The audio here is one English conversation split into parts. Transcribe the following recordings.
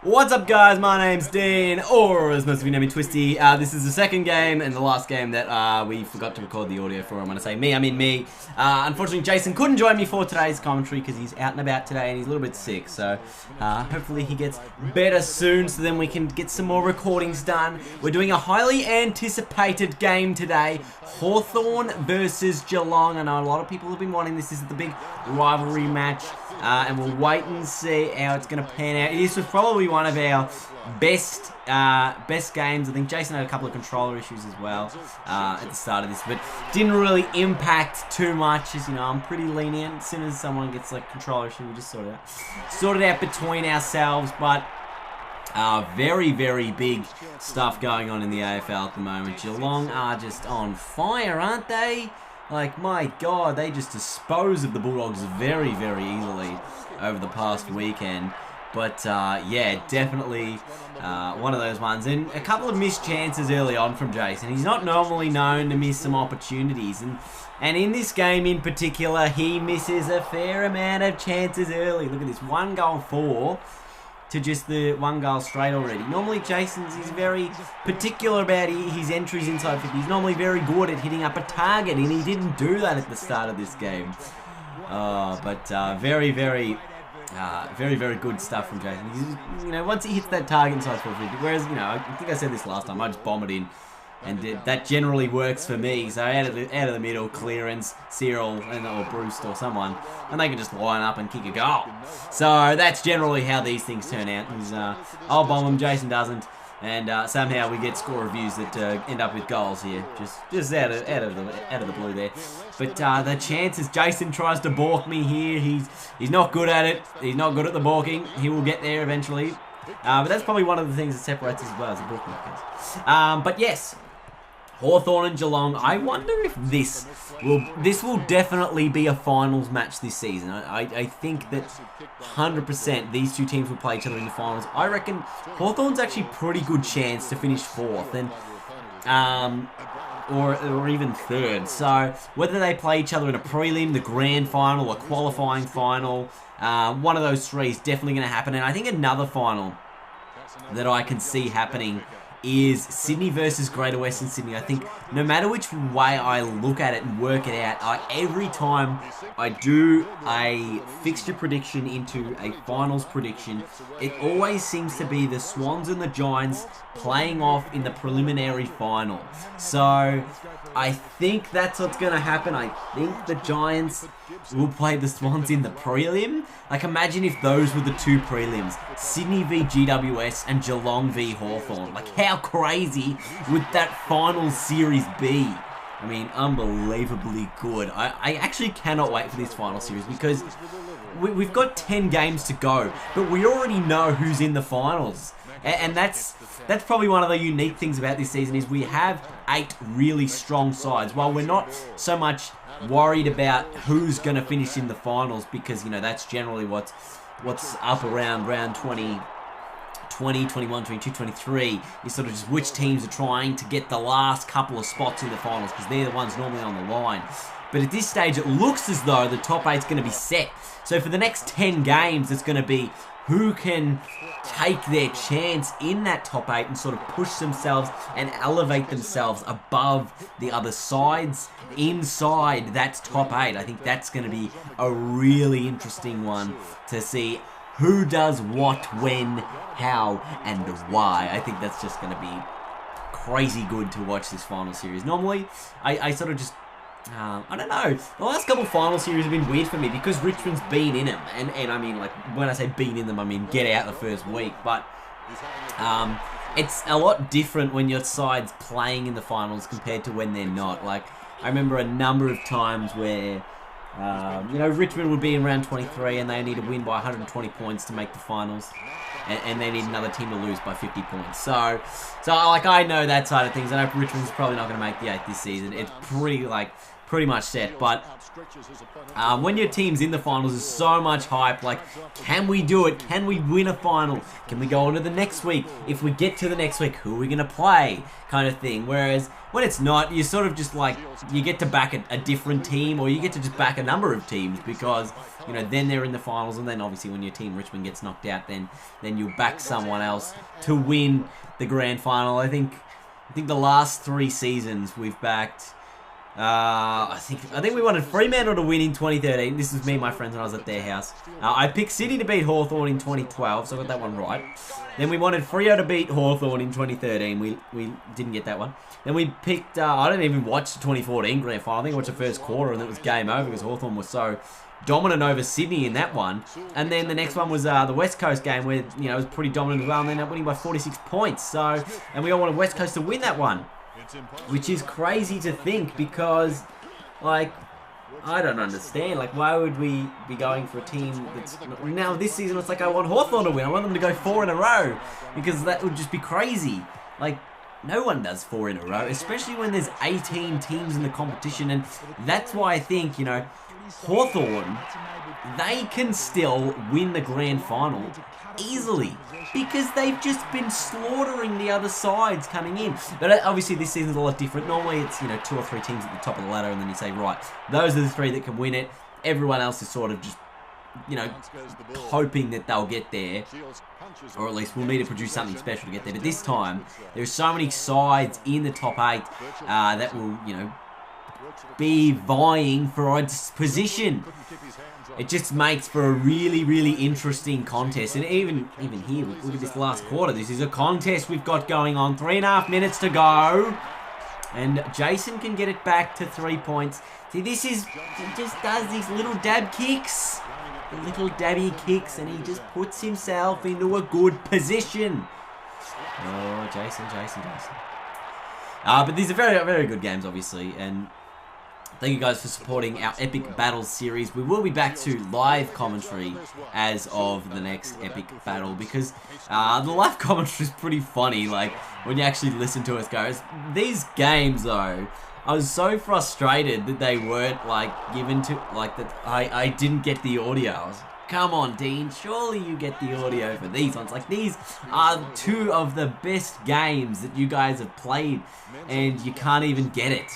What's up, guys? My name's Dean, or as most of you know me, Twisty. This is the second game and the last game that we forgot to record the audio for. I'm going to say me, I mean me. Unfortunately, Jason couldn't join me for today's commentary because he's out and about today and he's a little bit sick. So hopefully he gets better soon so then we can get some more recordings done. We're doing a highly anticipated game today. Hawthorn versus Geelong. I know a lot of people have been wanting this. This is the big rivalry match. And we'll wait and see how it's going to pan out. This was probably one of our best games. I think Jason had a couple of controller issues as well at the start of this, but didn't really impact too much. As you know, I'm pretty lenient. As soon as someone gets like controller issue, we just sort it out between ourselves. But very, very big stuff going on in the AFL at the moment. Geelong are just on fire, aren't they? Like, my God, they just dispose of the Bulldogs very, very easily over the past weekend. But, yeah, definitely one of those ones. And a couple of missed chances early on from Jason. He's not normally known to miss some opportunities. And in this game in particular, he misses a fair amount of chances early. Look at this, 1 goal 4 to just the 1 goal straight already. Normally he's very particular about his entries inside 50. He's normally very good at hitting up a target, and he didn't do that at the start of this game. But very, very good stuff from Jason. He's, you know, once he hits that target inside 50, whereas, you know, I think I said this last time, I just bomb it in. And that generally works for me. So out of the middle, clearance, Cyril or Bruce or someone, and they can just line up and kick a goal. So that's generally how these things turn out. I'll bomb them, Jason doesn't, and somehow we get score reviews that end up with goals here, just out of the blue there. But the chances, Jason tries to balk me here. He's not good at it. He's not good at the balking. He will get there eventually. But that's probably one of the things that separates us as well as a balking case. But yes. Hawthorn and Geelong, I wonder if this will definitely be a finals match this season. I think that 100% these two teams will play each other in the finals. I reckon Hawthorn's actually pretty good chance to finish 4th and or even 3rd. So whether they play each other in a prelim, the grand final, a qualifying final, one of those three is definitely going to happen. And I think another final that I can see happening is Sydney versus Greater Western Sydney. I think no matter which way I look at it and work it out, every time I do a fixture prediction into a finals prediction, it always seems to be the Swans and the Giants playing off in the preliminary final. So I think that's what's going to happen. I think the Giants will play the Swans in the prelim. Like, imagine if those were the two prelims. Sydney v GWS and Geelong v Hawthorn. Like, how crazy would that final series be? I mean, unbelievably good. I actually cannot wait for this final series because we've got 10 games to go, but we already know who's in the finals. And that's probably one of the unique things about this season is we have 8 really strong sides. While we're not so much worried about who's going to finish in the finals because, you know, that's generally what's up around round 20, 21, 22, 23 is sort of just which teams are trying to get the last couple of spots in the finals because they're the ones normally on the line. But at this stage, it looks as though the top 8 is going to be set. So for the next 10 games, it's going to be who can take their chance in that top 8 and sort of push themselves and elevate themselves above the other sides inside that top 8. I think that's going to be a really interesting one to see who does what, when, how, and why. I think that's just going to be crazy good to watch this final series. Normally, I sort of just I don't know. The last couple of final series have been weird for me because Richmond's been in them. And I mean, like, when I say been in them, I mean get out the first week. But it's a lot different when your side's playing in the finals compared to when they're not. Like, I remember a number of times where, you know, Richmond would be in round 23 and they need to win by 120 points to make the finals. And they need another team to lose by 50 points. So like, I know that side of things. I know Richmond's probably not going to make the 8 this season. It's pretty much set, but when your team's in the finals, there's so much hype. Like, can we do it? Can we win a final? Can we go on to the next week? If we get to the next week, who are we going to play? Kind of thing. Whereas when it's not, you sort of just like, you get to back a different team, or you get to just back a number of teams because you know, then they're in the finals, and then obviously when your team Richmond gets knocked out, then you'll back someone else to win the grand final. I think the last 3 seasons we've backed. I think we wanted Fremantle to win in 2013. This was me and my friends when I was at their house. I picked City to beat Hawthorn in 2012, so I got that one right. Then we wanted Freo to beat Hawthorn in 2013. We didn't get that one. Then we picked, I didn't even watch the 2014 grand final. I think I watched the first quarter and it was game over because Hawthorn was so dominant over Sydney in that one. And then the next one was the West Coast game where, you know, it was pretty dominant as well, and they ended up winning by 46 points. So, and we all wanted West Coast to win that one, which is crazy to think because, like, I don't understand. Like, why would we be going for a team that's... Now, this season, it's like I want Hawthorn to win. I want them to go 4 in a row because that would just be crazy. Like, no one does 4 in a row, especially when there's 18 teams in the competition. And that's why I think, you know, Hawthorn, they can still win the grand final easily because they've just been slaughtering the other sides coming in. But obviously this season's a lot different. Normally it's, you know, 2 or 3 teams at the top of the ladder and then you say, right, those are the 3 that can win it. Everyone else is sort of just, you know, hoping that they'll get there, or at least we'll need to produce something special to get there. But this time there's so many sides in the top 8 that will, you know, be vying for a position. It just makes for a really, really interesting contest. And even here, look at this last quarter. This is a contest we've got going on. 3.5 minutes to go. And Jason can get it back to 3 points. See, he just does these little dab kicks. The little dabby kicks, and he just puts himself into a good position. Oh, Jason. But these are very, very good games, obviously. And thank you guys for supporting our Epic Battles series. We will be back to live commentary as of the next Epic Battle because the live commentary is pretty funny, like when you actually listen to us go. These games though, I was so frustrated that they weren't like given to, like that I didn't get the audio. I was, come on Dean, surely you get the audio for these ones. Like these are 2 of the best games that you guys have played and you can't even get it.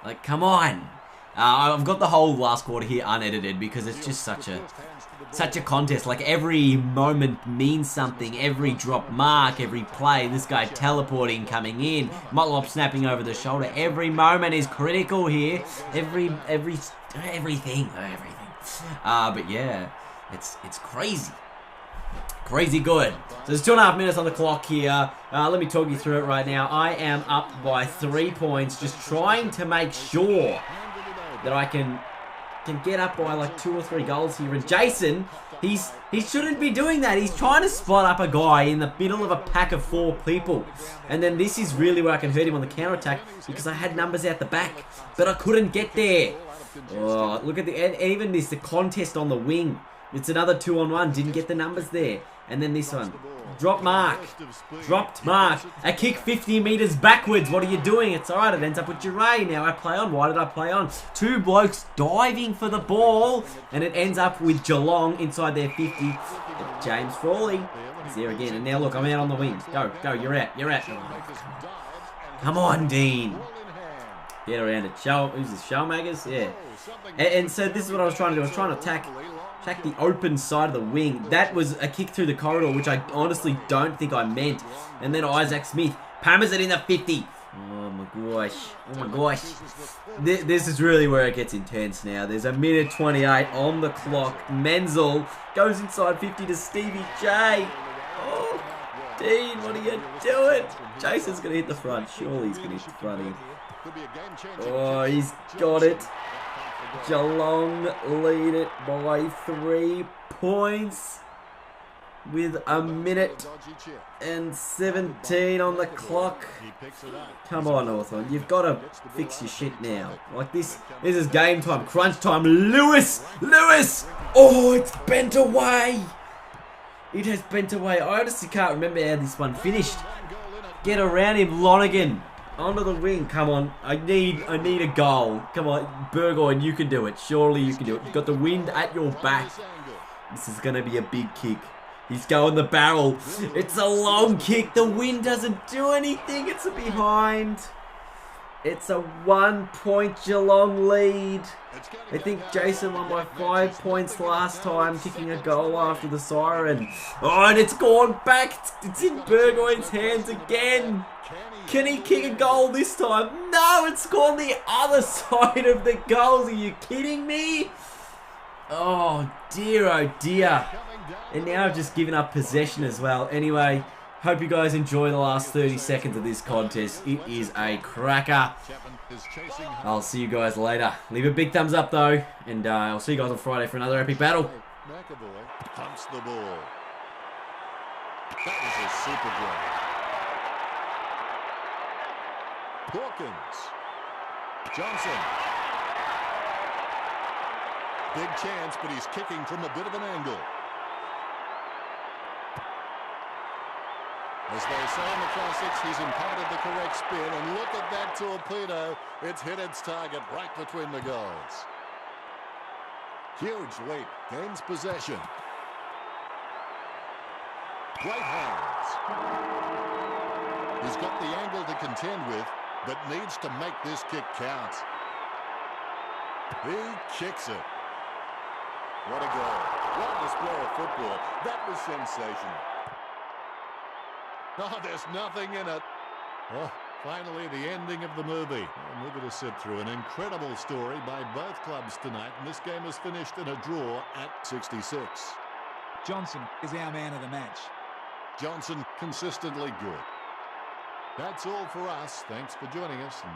Like, come on. I've got the whole last quarter here unedited because it's just such a contest. Like, every moment means something. Every drop mark, every play, this guy teleporting, coming in, Motlop snapping over the shoulder. Every moment is critical here. Everything. But yeah, it's crazy. Crazy good. So there's 2.5 minutes on the clock here. Let me talk you through it right now. I am up by 3 points, just trying to make sure that I can get up by like 2 or 3 goals here. And Jason, he shouldn't be doing that. He's trying to spot up a guy in the middle of a pack of 4 people. And then this is really where I can hurt him on the counter-attack because I had numbers out the back, but I couldn't get there. Oh, look at even the contest on the wing. It's another 2-on-1. Didn't get the numbers there. And then this one. Dropped mark. A kick 50 meters backwards. What are you doing? It's alright. It ends up with Jure. Now I play on. Why did I play on? 2 blokes diving for the ball. And it ends up with Geelong inside their 50. But James Frawley is there again. And now look, I'm out on the wing. Go. You're out. Come on, Dean. Get around it. Who's this? Shellmaggers? Yeah. And so this is what I was trying to do. I was trying to attack the open side of the wing. That was a kick through the corridor, which I honestly don't think I meant. And then Isaac Smith hammers it in the 50. Oh my gosh. This is really where it gets intense now. There's a minute 28 on the clock. Menzel goes inside 50 to Stevie J. Oh, Dean, what are you doing? Jason's going to hit the front. Surely he's going to hit the front here. Oh, he's got it. Geelong lead it by 3 points with a minute and 17 on the clock. Come on, Hawthorn. You've got to fix your shit now. Like this is game time, crunch time. Lewis! Oh, it's bent away. It has bent away. I honestly can't remember how this one finished. Get around him, Lonergan. Onto the wing, come on. I need a goal. Come on, Burgoyne, you can do it. Surely you can do it. You've got the wind at your back. This is going to be a big kick. He's going the barrel. It's a long kick. The wind doesn't do anything. It's a behind. It's a 1-point Geelong lead. I think Jason won by 5 points last time, kicking a goal after the siren. Oh, and it's gone back. It's in Burgoyne's hands again. Can he kick a goal this time? No, it's gone the other side of the goals. Are you kidding me? Oh dear. And now I've just given up possession as well. Anyway, hope you guys enjoy the last 30 seconds of this contest. It is a cracker. I'll see you guys later. Leave a big thumbs up though, and I'll see you guys on Friday for another epic battle. McAvoy pumps the ball. That was a super play. Hawkins. Johnson. Big chance, but he's kicking from a bit of an angle. As they say in the classics, he's imparted the correct spin, and look at that torpedo. It's hit its target right between the goals. Huge leap, gains possession. Great hands. He's got the angle to contend with, but needs to make this kick count. He kicks it. What a goal. What a display of football. That was sensational. Oh, there's nothing in it. Oh, finally the ending of the movie. I'll move it to sit through. An incredible story by both clubs tonight, and this game is finished in a draw at 66. Johnson is our man of the match. Johnson consistently good. That's all for us. Thanks for joining us. And